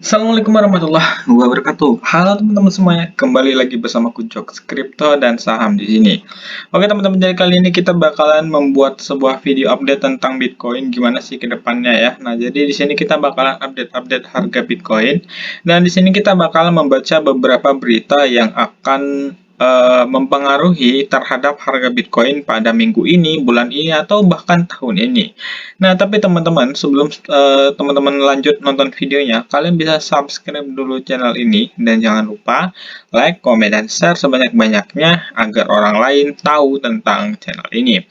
Assalamualaikum warahmatullahi wabarakatuh. Halo teman-teman semuanya, kembali lagi bersama Jok Kripto dan Saham di sini. Oke teman-teman, jadi kali ini kita bakalan membuat sebuah video update tentang Bitcoin, gimana sih ke depannya ya. Nah, jadi di sini kita bakalan update harga Bitcoin, dan di sini kita bakalan membaca beberapa berita yang akan mempengaruhi terhadap harga Bitcoin pada minggu ini, bulan ini, atau bahkan tahun ini. Nah, tapi teman-teman, sebelum teman-teman lanjut nonton videonya, kalian bisa subscribe dulu channel ini, dan jangan lupa like, komen, dan share sebanyak-banyaknya agar orang lain tahu tentang channel ini.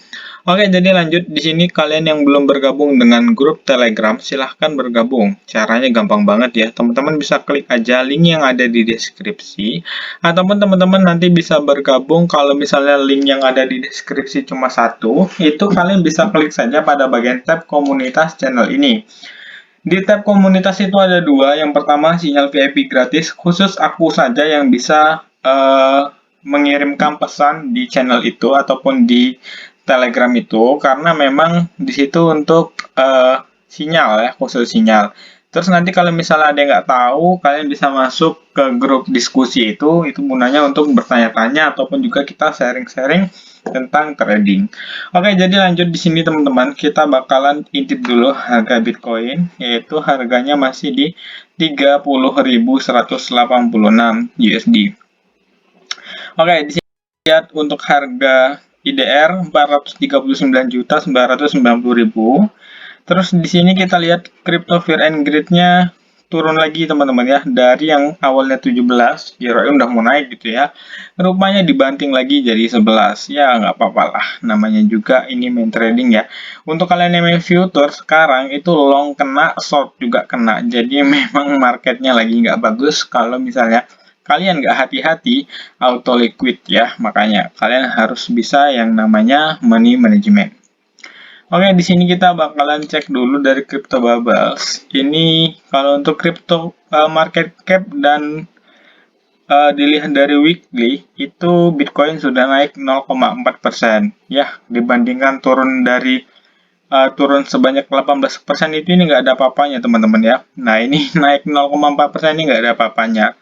Oke, jadi lanjut. Di sini kalian yang belum bergabung dengan grup Telegram, silahkan bergabung. Caranya gampang banget ya. Teman-teman bisa klik aja link yang ada di deskripsi, ataupun teman-teman nanti bisa bergabung kalau misalnya link yang ada di deskripsi cuma satu, itu kalian bisa klik saja pada bagian tab komunitas channel ini. Di tab komunitas itu ada dua. Yang pertama, sinyal VIP gratis, khusus aku saja yang bisa mengirimkan pesan di channel itu ataupun di Telegram itu, karena memang di situ untuk sinyal ya, khusus sinyal. Terus nanti kalau misalnya ada yang nggak tahu, kalian bisa masuk ke grup diskusi itu gunanya untuk bertanya-tanya ataupun juga kita sharing-sharing tentang trading. Oke, jadi lanjut di sini teman-teman, kita bakalan intip dulu harga Bitcoin, yaitu harganya masih di 30.186 USD. Oke, di sini lihat untuk harga IDR 439.990.000. Terus di sini kita lihat crypto fear and greed-nya turun lagi teman-teman ya, dari yang awalnya 17, kira udah mau naik gitu ya. Rupanya dibanting lagi jadi 11. Ya nggak apa-apa lah, namanya juga ini main trading ya. Untuk kalian yang main future sekarang itu long kena, short juga kena. Jadi memang marketnya lagi nggak bagus kalau misalnya kalian nggak hati-hati auto liquid ya. Makanya kalian harus bisa yang namanya money management. Oke, di sini kita bakalan cek dulu dari Crypto Bubbles. Ini kalau untuk crypto market cap dan dilihat dari weekly, itu Bitcoin sudah naik 0,4%. Ya, dibandingkan turun sebanyak 18% itu ini nggak ada apa-apanya teman-teman ya. Nah, ini naik 0,4% ini nggak ada apa-apanya.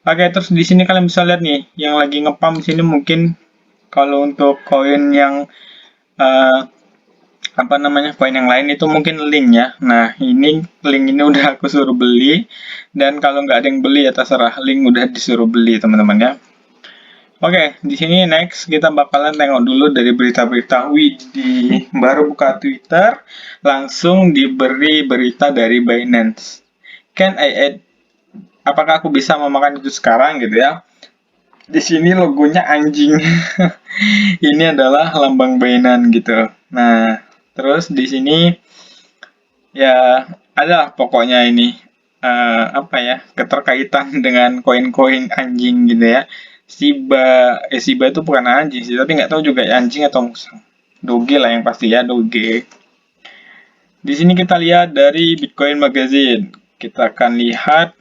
Oke, terus di sini kalian bisa lihat nih, yang lagi ngepump di sini mungkin kalau untuk koin yang uh, apa namanya, koin yang lain itu mungkin link ya. Nah, ini link ini udah aku suruh beli, dan kalau nggak ada yang beli ya terserah, link udah disuruh beli teman-teman ya. Oke, di sini next kita bakalan tengok dulu dari berita-berita. Widih, baru buka Twitter, langsung diberi berita dari Binance. Can I add? Apakah aku bisa memakan itu sekarang gitu ya? Di sini logonya anjing. Ini adalah lambang Binance gitu. Nah, terus di sini ya ada pokoknya ini apa ya, keterkaitan dengan koin-koin anjing gitu ya. Shiba itu bukan anjing sih, tapi nggak tahu juga ya anjing atau musang. Doge lah yang pasti ya, Doge. Di sini kita lihat dari Bitcoin Magazine. Kita akan lihat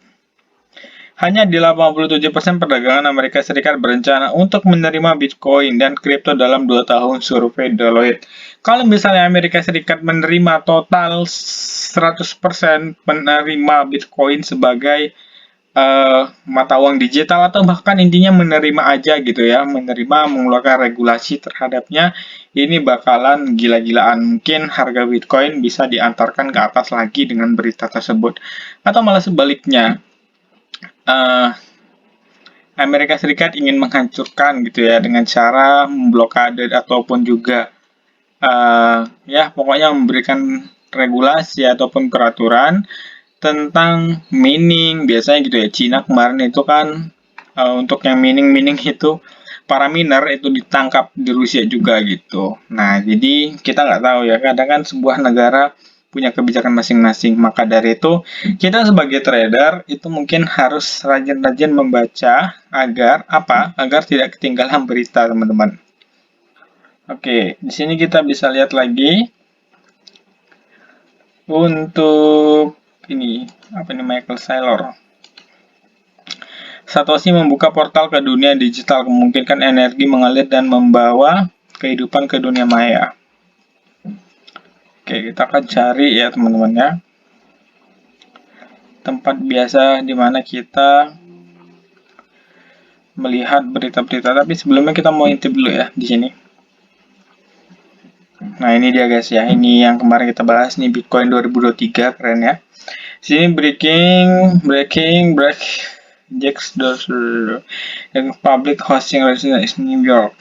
hanya di 87% perdagangan Amerika Serikat berencana untuk menerima Bitcoin dan kripto dalam 2 tahun survei Deloitte. Kalau misalnya Amerika Serikat menerima total 100% menerima Bitcoin sebagai mata uang digital, atau bahkan intinya menerima aja gitu ya, menerima mengeluarkan regulasi terhadapnya, ini bakalan gila-gilaan. Mungkin harga Bitcoin bisa diantarkan ke atas lagi dengan berita tersebut, atau malah sebaliknya. Uh, Amerika Serikat ingin menghancurkan gitu ya dengan cara memblokade ataupun juga ya pokoknya memberikan regulasi ataupun peraturan tentang mining biasanya gitu ya. Cina kemarin itu kan untuk yang mining itu para miner itu ditangkap di Rusia juga gitu. Nah, jadi kita nggak tahu ya, kadang kan sebuah negara punya kebijakan masing-masing. Maka dari itu, kita sebagai trader itu mungkin harus rajin-rajin membaca agar apa? Agar tidak ketinggalan berita, teman-teman. Oke, di sini kita bisa lihat lagi untuk ini apa ini, Michael Saylor. Satoshi membuka portal ke dunia digital, memungkinkan energi mengalir dan membawa kehidupan ke dunia maya. Oke, kita akan cari ya teman-teman ya. tempat biasa di mana kita melihat berita-berita. Tapi sebelumnya kita mau intip dulu ya di sini. Nah, ini dia guys ya. Ini yang kemarin kita bahas nih, Bitcoin 2023, keren ya. Sini breaking Jax public hosting residence New York.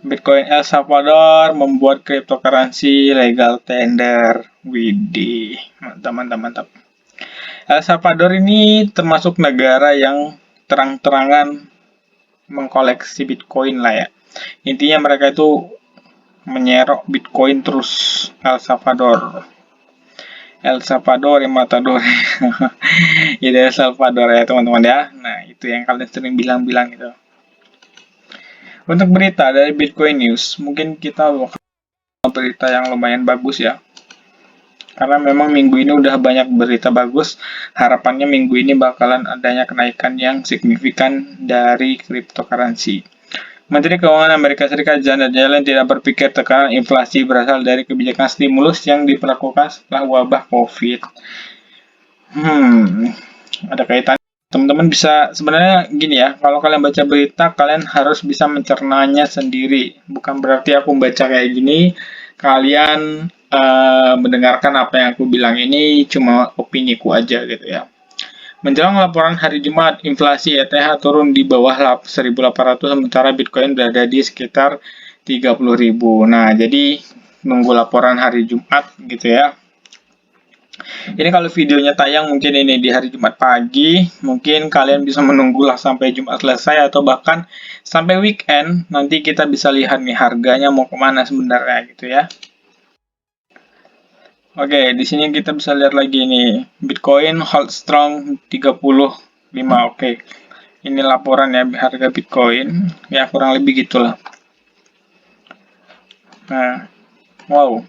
Bitcoin El Salvador membuat cryptocurrency legal tender. Widih, mantap. El Salvador ini termasuk negara yang terang-terangan mengkoleksi Bitcoin lah ya. Intinya mereka itu menyerok Bitcoin terus. El Salvador yang matador. Itu El Salvador ya teman-teman ya. Nah, itu yang kalian sering bilang-bilang itu. Untuk berita dari Bitcoin News, mungkin kita berita yang lumayan bagus ya. Karena memang minggu ini udah banyak berita bagus. Harapannya minggu ini bakalan adanya kenaikan yang signifikan dari cryptocurrency. Menteri Keuangan Amerika Serikat Janet Yellen tidak berpikir tekanan inflasi berasal dari kebijakan stimulus yang diberlakukan setelah wabah COVID. Ada kaitan. Teman-teman bisa sebenarnya gini ya, kalau kalian baca berita, kalian harus bisa mencernanya sendiri. Bukan berarti aku baca kayak gini, kalian mendengarkan apa yang aku bilang ini cuma opiniku aja gitu ya. Menjelang laporan hari Jumat, inflasi ETH turun di bawah 1.800, sementara Bitcoin berada di sekitar 30.000. Nah, jadi nunggu laporan hari Jumat gitu ya. Ini kalau videonya tayang mungkin ini di hari Jumat pagi, mungkin kalian bisa menunggulah sampai Jumat selesai atau bahkan sampai weekend, nanti kita bisa lihat nih harganya mau kemana sebenarnya gitu ya. Oke, di sini kita bisa lihat lagi nih, Bitcoin hold strong 35, oke. Ini laporan ya harga Bitcoin, ya kurang lebih gitulah. Nah, wow.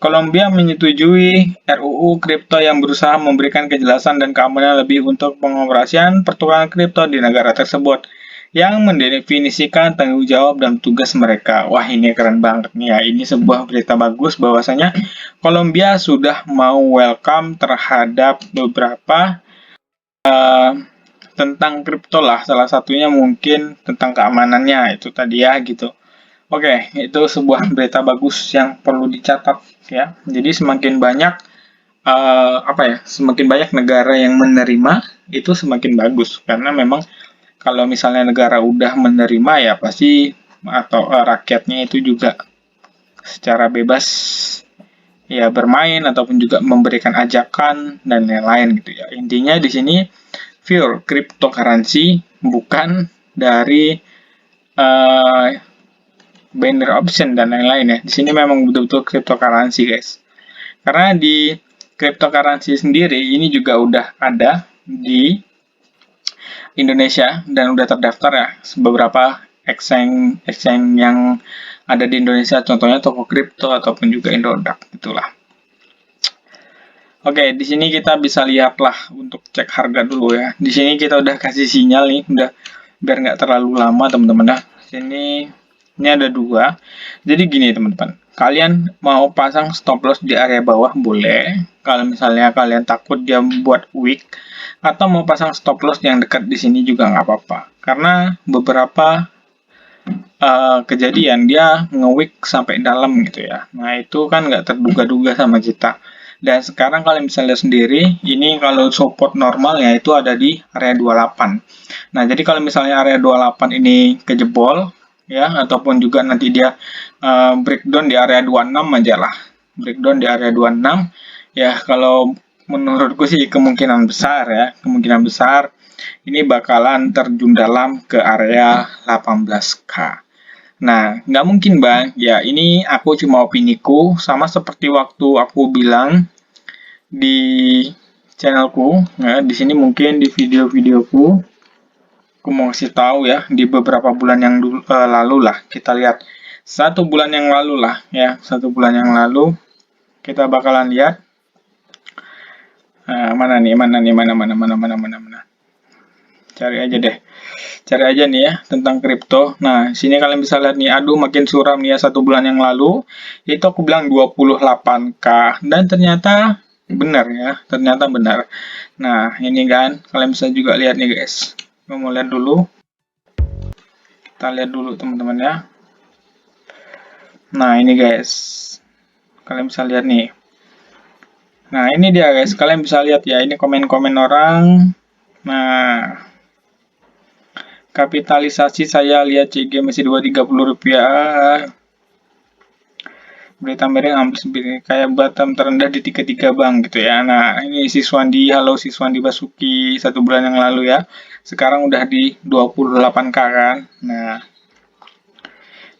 Kolombia menyetujui RUU kripto yang berusaha memberikan kejelasan dan keamanan lebih untuk pengoperasian pertukaran kripto di negara tersebut, yang mendefinisikan tanggung jawab dan tugas mereka. Wah, ini keren banget nih ya. Ini sebuah berita bagus bahwasanya Kolombia sudah mau welcome terhadap beberapa tentang kripto lah. Salah satunya mungkin tentang keamanannya itu tadi ya gitu. Oke, itu sebuah berita bagus yang perlu dicatat ya. Jadi semakin banyak semakin banyak negara yang menerima itu semakin bagus karena memang kalau misalnya negara udah menerima ya pasti atau rakyatnya itu juga secara bebas ya bermain ataupun juga memberikan ajakan dan lain-lain gitu ya. Intinya di sini pure cryptocurrency bukan dari binary option dan lain-lain ya. Di sini memang betul-betul cryptocurrency guys. Karena di cryptocurrency sendiri ini juga udah ada di Indonesia dan udah terdaftar ya beberapa exchange yang ada di Indonesia, contohnya Toko Kripto ataupun juga Indodax itulah. Oke, di sini kita bisa lihatlah untuk cek harga dulu ya. Di sini kita udah kasih sinyal nih, udah biar nggak terlalu lama teman-teman ya. Sini ini ada dua. Jadi gini teman-teman, kalian mau pasang stop loss di area bawah boleh. Kalau misalnya kalian takut dia buat weak, atau mau pasang stop loss yang dekat di sini juga nggak apa-apa. Karena beberapa kejadian dia nge-weak sampai dalam gitu ya. Nah itu kan nggak terduga-duga sama kita. Dan sekarang kalian bisa lihat sendiri, ini kalau support normalnya itu ada di area 28. Nah jadi kalau misalnya area 28 ini kejebol, ya ataupun juga nanti dia breakdown di area 26 aja lah, breakdown di area 26 ya, kalau menurutku sih kemungkinan besar ini bakalan terjun dalam ke area 18k. Nah nggak mungkin bang ya, ini aku cuma opiniku, sama seperti waktu aku bilang di channelku ya, di sini mungkin di video-videoku aku mau kasih tahu ya, di beberapa bulan yang lalu lah, kita lihat 1 bulan yang lalu lah ya, 1 bulan yang lalu kita bakalan lihat mana cari aja nih ya tentang kripto. Nah sini kalian bisa lihat nih, aduh makin suram nih ya, 1 bulan yang lalu itu aku bilang 28k dan ternyata Benar ya, ternyata benar. Nah, ini kan, kalian bisa juga lihat nih guys. Gue mau lihat dulu. Kita lihat dulu teman-teman ya. Nah, ini guys. Kalian bisa lihat nih. Nah, ini dia guys. Kalian bisa lihat ya, ini komen-komen orang. Nah, kapitalisasi saya lihat CG masih 230 rupiah. Berita miring ambles kayak Batam terendah di 33 bang gitu ya. Nah, ini Siswandi, halo Siswandi Basuki 1 bulan yang lalu ya. Sekarang udah di 28K kan. Nah,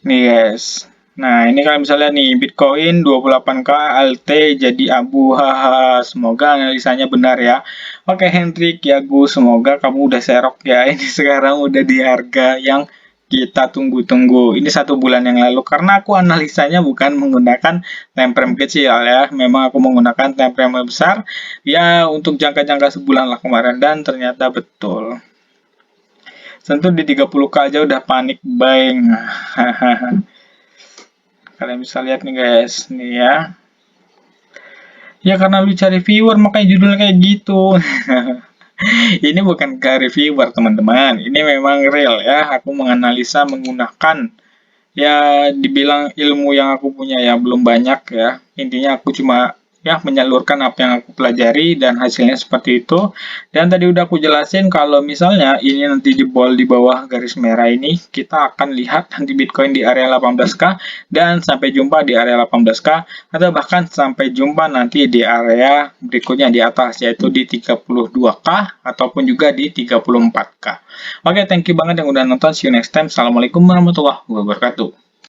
nih guys. Nah, ini kalian bisa lihat nih, Bitcoin 28K, ALT jadi abu, haha. Semoga analisanya benar ya. Oke, Hendrik, Yagu, semoga kamu udah serok ya. Ini sekarang udah di harga yang kita tunggu-tunggu. Ini 1 bulan yang lalu, karena aku analisanya bukan menggunakan time frame kecil ya. Memang aku menggunakan time frame besar, ya untuk jangka-jangka sebulan lah kemarin, dan ternyata betul. Tentu di 30K aja udah panik buying. Kalian bisa lihat nih guys, nih ya. Ya karena lu cari viewer makanya judulnya kayak gitu. Ini bukan ke reviewer teman-teman, ini memang real ya. Aku menganalisa menggunakan, ya dibilang ilmu yang aku punya ya belum banyak ya. Intinya aku cuma ya menyalurkan apa yang aku pelajari dan hasilnya seperti itu. Dan tadi udah aku jelasin kalau misalnya ini nanti jebol di bawah garis merah ini, kita akan lihat nanti Bitcoin di area 18K dan sampai jumpa di area 18K atau bahkan sampai jumpa nanti di area berikutnya di atas yaitu di 32K ataupun juga di 34K. Oke, thank you banget yang udah nonton. See you next time. Assalamualaikum warahmatullahi wabarakatuh.